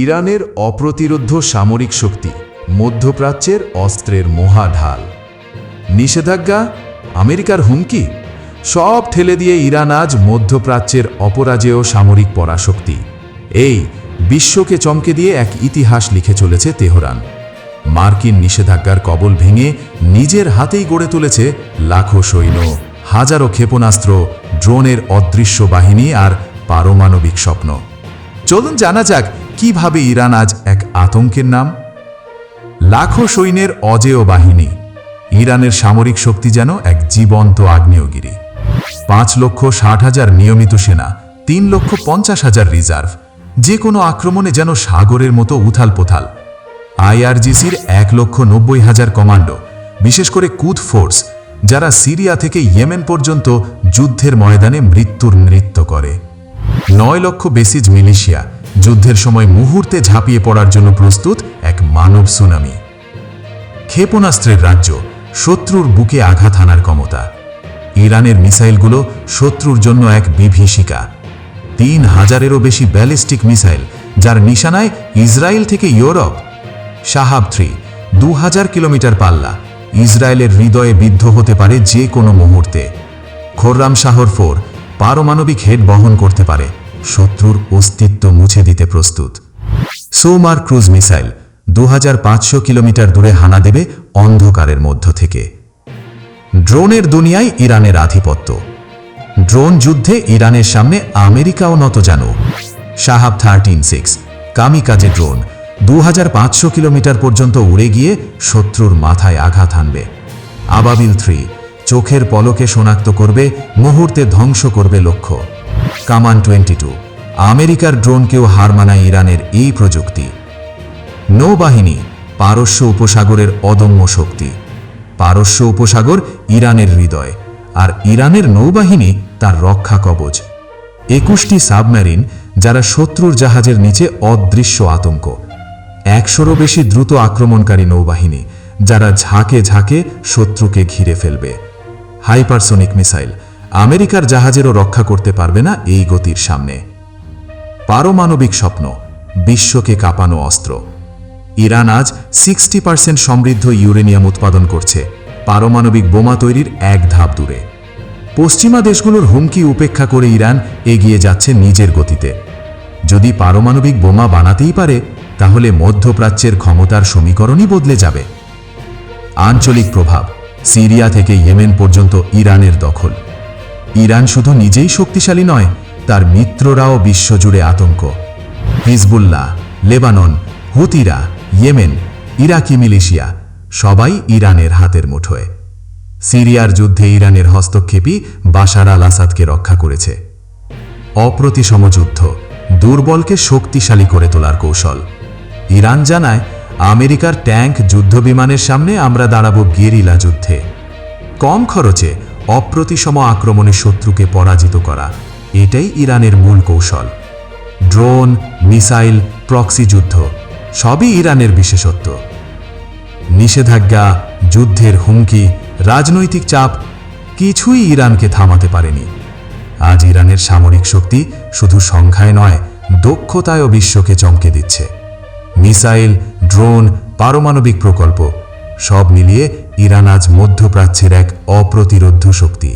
ইরানের অপ্রতিরোধ্য সামরিক শক্তি, মধ্যপ্রাচ্যের অস্ত্রের মহাঢাল। নিষেধাজ্ঞা, আমেরিকার হুমকি, সব ঠেলে দিয়ে ইরান আজ মধ্যপ্রাচ্যের অপরাজেয় সামরিক পরাশক্তি। এই বিশ্বকে চমকে দিয়ে এক ইতিহাস লিখে চলেছে তেহরান। মার্কিন নিষেধাজ্ঞার কবল ভেঙে নিজের হাতেই গড়ে তুলেছে লাখো সৈন্য, হাজারো ক্ষেপণাস্ত্র, ড্রোনের অদৃশ্য বাহিনী আর পারমাণবিক স্বপ্ন। চলুন জানা যাক কিভাবে ইরান আজ এক আতঙ্কের নাম। লাখো সৈন্যের অজেয় বাহিনী। ইরানের সামরিক শক্তি যেন এক জীবন্ত আগ্নেয়গিরি। 5,60,000 নিয়মিত সেনা, 3,50,000 রিজার্ভ, যে কোনো আক্রমণে যেন সাগরের মতো উথাল পোথাল। IRGCর 1,90,000 কমান্ডো, বিশেষ করে কুদ ফোর্স, যারা সিরিয়া থেকে ইয়েমেন পর্যন্ত যুদ্ধের ময়দানে মৃত্যুর নৃত্য করে। 9 লক্ষ বেসিজ মিলিশিয়া, যুদ্ধের সময় মুহূর্তে ঝাঁপিয়ে পড়ার জন্য প্রস্তুত এক মানব সুনামি। ক্ষেপণাস্ত্রের রাজ্য, শত্রুর বুকে আঘাত হানার ক্ষমতা। ইরানের মিসাইলগুলো শত্রুর জন্য এক বিভীষিকা। 3,000-এরও বেশি ব্যালিস্টিক মিসাইল, যার নিশানায় ইসরায়েল থেকে ইউরোপ। শাহাব 3, 2,000 কিলোমিটার পাল্লা, ইসরায়েলের হৃদয়ে বিদ্ধ হতে পারে যে কোনো মুহূর্তে। খোররাম শাহর 4, পারমাণবিক হেড বহন করতে পারে, শত্রুর অস্তিত্ব মুছে দিতে প্রস্তুত। সোমার ক্রুজ মিসাইল, 2,500 কিলোমিটার দূরে হানা দেবে অন্ধকারের মধ্য থেকে। ড্রোনের দুনিয়ায় ইরানের আধিপত্য। ড্রোন যুদ্ধে ইরানের সামনে আমেরিকাও নতজানু। শাহাব 13-6, কামিকাজে ড্রোন, 2,500 কিলোমিটার পর্যন্ত উড়ে গিয়ে শত্রুর মাথায় আঘাত হানবে। আবাবিল 3, চোখের পলকে শনাক্ত করবে, মুহূর্তে ধ্বংস করবে লক্ষ্য। কামান 22, আমেরিকার ড্রোনকেও হার মানায় ইরানের এই প্রযুক্তি। নৌবাহিনী, পারস্য উপসাগরের অদম্য শক্তি। পারস্য উপসাগর ইরানের হৃদয়, আর ইরানের নৌবাহিনী তার রক্ষা কবচ। 21টি সাবমেরিন, যারা শত্রুর জাহাজের নিচে অদৃশ্য আতঙ্ক। 100-রও বেশি দ্রুত আক্রমণকারী নৌবাহিনী, যারা ঝাঁকে ঝাঁকে শত্রুকে ঘিরে ফেলবে। হাইপারসোনিক মিসাইল, আমেরিকার জাহাজেরও রক্ষা করতে পারবে না এই গতির সামনে। পারমাণবিক স্বপ্ন, বিশ্বকে কাঁপানো অস্ত্র। ইরান আজ 60% সমৃদ্ধ ইউরেনিয়াম উৎপাদন করছে, পারমাণবিক বোমা তৈরির এক ধাপ দূরে। পশ্চিমা দেশগুলোর হুমকি উপেক্ষা করে ইরান এগিয়ে যাচ্ছে নিজের গতিতে। যদি পারমাণবিক বোমা বানাতেই পারে, তাহলে মধ্যপ্রাচ্যের ক্ষমতার সমীকরণই বদলে যাবে। আঞ্চলিক প্রভাব, সিরিয়া থেকে ইয়েমেন পর্যন্ত ইরানের দখল। ইরান শুধু নিজেই শক্তিশালী নয়, তার মিত্ররাও বিশ্বজুড়ে আতঙ্ক। হিজবুল্লাহ, লেবানন, হুতিরা, ইয়েমেন, ইরাকি মিলিশিয়া, সবাই ইরানের হাতের মুঠোয়। সিরিয়ার যুদ্ধে ইরানের হস্তক্ষেপই বাশার আল আসাদকে রক্ষা করেছে। অপ্রতিসম যুদ্ধ, দুর্বলকে শক্তিশালী করে তোলার কৌশল। ইরান জানায়, আমেরিকার ট্যাঙ্ক যুদ্ধবিমানের সামনে আমরা দাঁড়াবো গেরিলা যুদ্ধে। কম খরচে অপ্রতিসম আক্রমণে শত্রুকে পরাজিত করা, এটাই ইরানের মূল কৌশল। ড্রোন, মিসাইল, প্রক্সি যুদ্ধ, সবই ইরানের বিশেষত্ব। নিষেধাজ্ঞা, যুদ্ধের হুমকি, রাজনৈতিক চাপ, কিছুই ইরানকে থামাতে পারেনি। আজ ইরানের সামরিক শক্তি শুধু সংখ্যায় নয়, দক্ষতায়ও বিশ্বকে চমকে দিচ্ছে। মিসাইল, ড্রোন, পারমাণবিক প্রকল্প, সব মিলিয়ে ইরান আজ মধ্যপ্রাচ্যের এক অপ্রতিরোধ্য শক্তি।